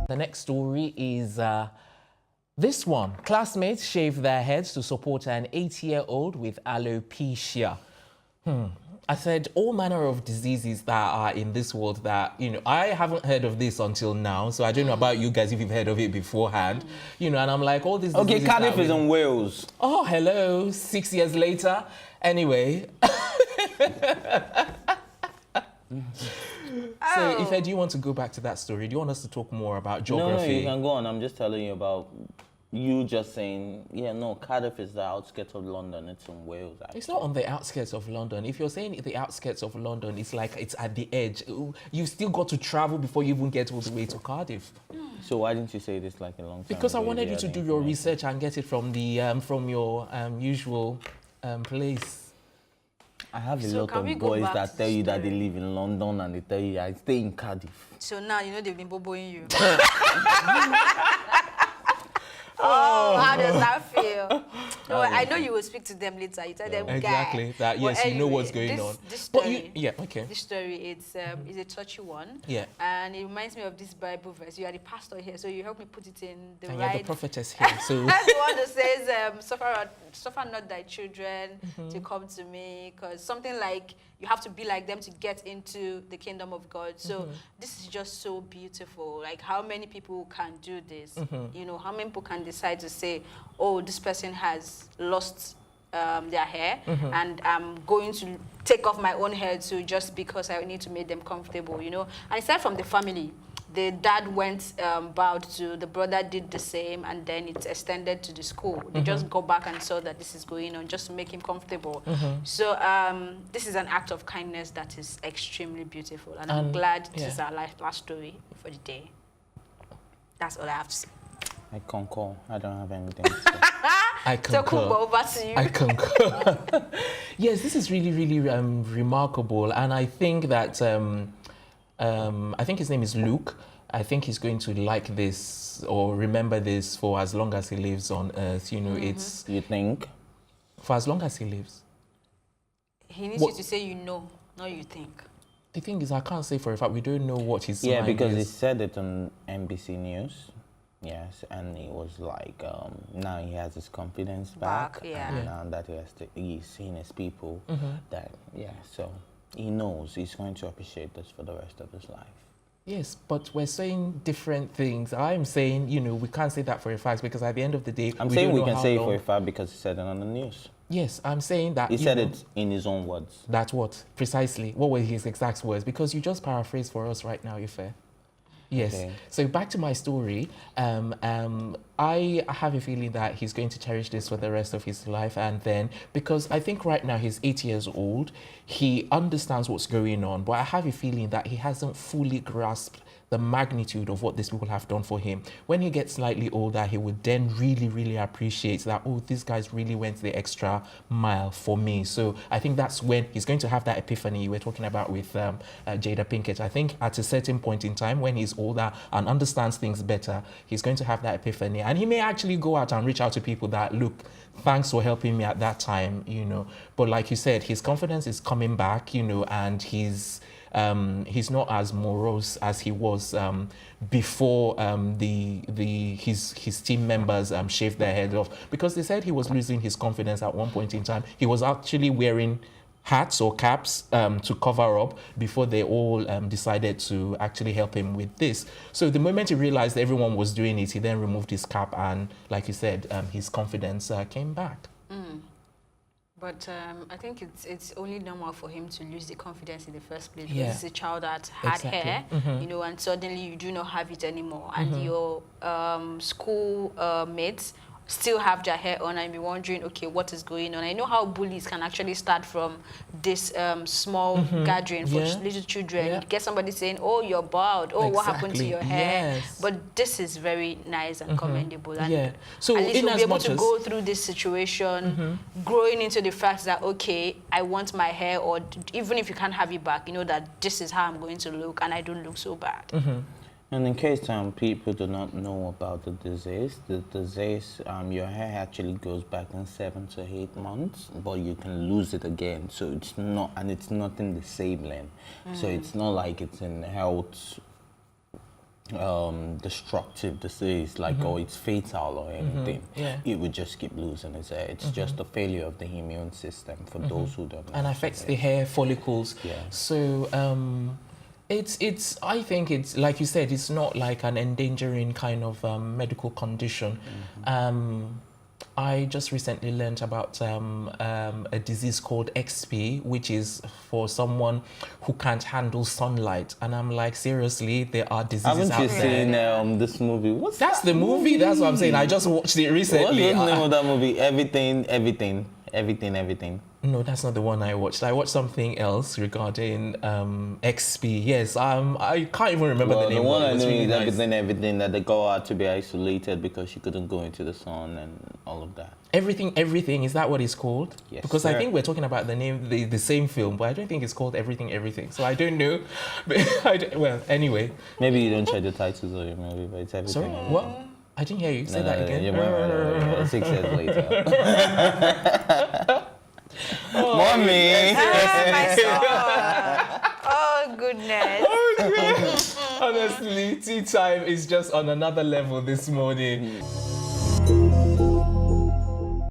The next story is this one. Classmates shave their heads to support an 8-year-old with alopecia. I said all manner of diseases that are in this world that, I haven't heard of this until now. So I don't know about you guys if you've heard of it beforehand. And I'm like, all these diseases. Okay, Cardiff is in Wales. Oh, hello. 6 years later. Anyway. So, Ife, do you want to go back to that story? Do you want us to talk more about geography? No, you can go on. I'm just telling you about you just saying, Cardiff is the outskirts of London. It's in Wales, actually. It's not on the outskirts of London. If you're saying the outskirts of London, it's like it's at the edge. You still got to travel before you even get all the way to Cardiff. So why didn't you say this like a long time Because ago? I wanted you to do your research and get it from the from your usual place. I have a lot of boys that tell you that they live in London and they tell you I stay in Cardiff. So now you know they've been boboing you. How does that feel? No, I know you will speak to them later. You tell them, exactly guy. that. Yes, anyway, you know what's going on. This story, okay. This story, it's a touchy one. Yeah. And it reminds me of this Bible verse. You are the pastor here, so you help me put it in the and right. You're the prophetess here, so. That's the one that says, "Suffer not thy children to come to me," because something like you have to be like them to get into the kingdom of God. So this is just so beautiful. Like, how many people can do this? How many people can decide to say, oh, this person has lost their hair and I'm going to take off my own hair too just because I need to make them comfortable, And aside from the family, the dad went bowed to, the brother did the same, and then it's extended to the school. They just go back and saw that this is going on just to make him comfortable. So this is an act of kindness that is extremely beautiful, and I'm glad this is our last story for the day. That's all I have to say. I concur. I don't have anything to say. I concur. So over to you. I concur. Yes, this is really, really remarkable, and I think that I think his name is Luke. I think he's going to like this or remember this for as long as he lives on Earth. It's. You think? For as long as he lives. He needs you to say not you think. The thing is, I can't say for a fact. We don't know what his mind because he said it on NBC News. Yes, and it was like now he has his confidence back. And now that he's seen his people, so he knows he's going to appreciate this for the rest of his life. Yes, but we're saying different things. I'm saying, we can't say that for a fact because at the end of the day, I'm saying we can say it for a fact because he said it on the news. Yes, I'm saying that. He said it in his own words. That's what? Precisely. What were his exact words? Because you just paraphrased for us right now, Ife. Yes. Okay. So back to my story. I have a feeling that he's going to cherish this for the rest of his life. And then, because I think right now he's 8 years old, he understands what's going on. But I have a feeling that he hasn't fully grasped the magnitude of what these people have done for him. When he gets slightly older, he would then really, really appreciate that, oh, these guys really went the extra mile for me. So I think that's when he's going to have that epiphany you were talking about with Jada Pinkett. I think at a certain point in time, when he's older and understands things better, he's going to have that epiphany. And he may actually go out and reach out to people that, look, thanks for helping me at that time, But like you said, his confidence is coming back, and he's not as morose as he was before his team members shaved their heads off, because they said he was losing his confidence at one point in time. He was actually wearing hats or caps to cover up before they all decided to actually help him with this. So the moment he realized everyone was doing it, he then removed his cap and, like you said, his confidence came back. But I think it's only normal for him to lose the confidence in the first place. Because it's a child that had hair, and suddenly you do not have it anymore. And your school mates still have their hair on and be wondering, okay, what is going on? I know how bullies can actually start from this small gathering for little children. You get somebody saying, oh, you're bald. Oh, what happened to your hair? Yes. But this is very nice and commendable. And so at least you'll be able to go through this situation, growing into the fact that, okay, I want my hair, or even if you can't have it back, you know that this is how I'm going to look and I don't look so bad. And in case people do not know about the disease, your hair actually goes back in 7 to 8 months, but you can lose it again. So it's not in the same lane. So it's not like it's in health destructive disease, like or it's fatal or anything, it would just keep losing its hair. It's just a failure of the immune system for those who don't know. And affects the hair follicles. Yeah. So it's I think it's like you said, it's not like an endangering kind of medical condition. I just recently learned about a disease called XP, which is for someone who can't handle sunlight. And I'm like, seriously, there are diseases out there. Haven't you seen this movie? That's the movie? That's what I'm saying. I just watched it recently. What's the name of that movie? Everything. No, that's not the one I watched. I watched something else regarding XP. Yes, I can't even remember the name. The one I know really is nice. everything that the girl had to be isolated because she couldn't go into the sun and all of that. Everything, is that what it's called? Yes, because sir. I think we're talking about the name, the same film, but I don't think it's called Everything. So I don't know. But well, anyway. Maybe you don't check the titles of your movie, but it's everything. Sorry, what? I didn't hear you. Say that again. Yeah, 6 years later. Oh, Mommy! My son. Oh, goodness. Honestly, tea time is just on another level this morning.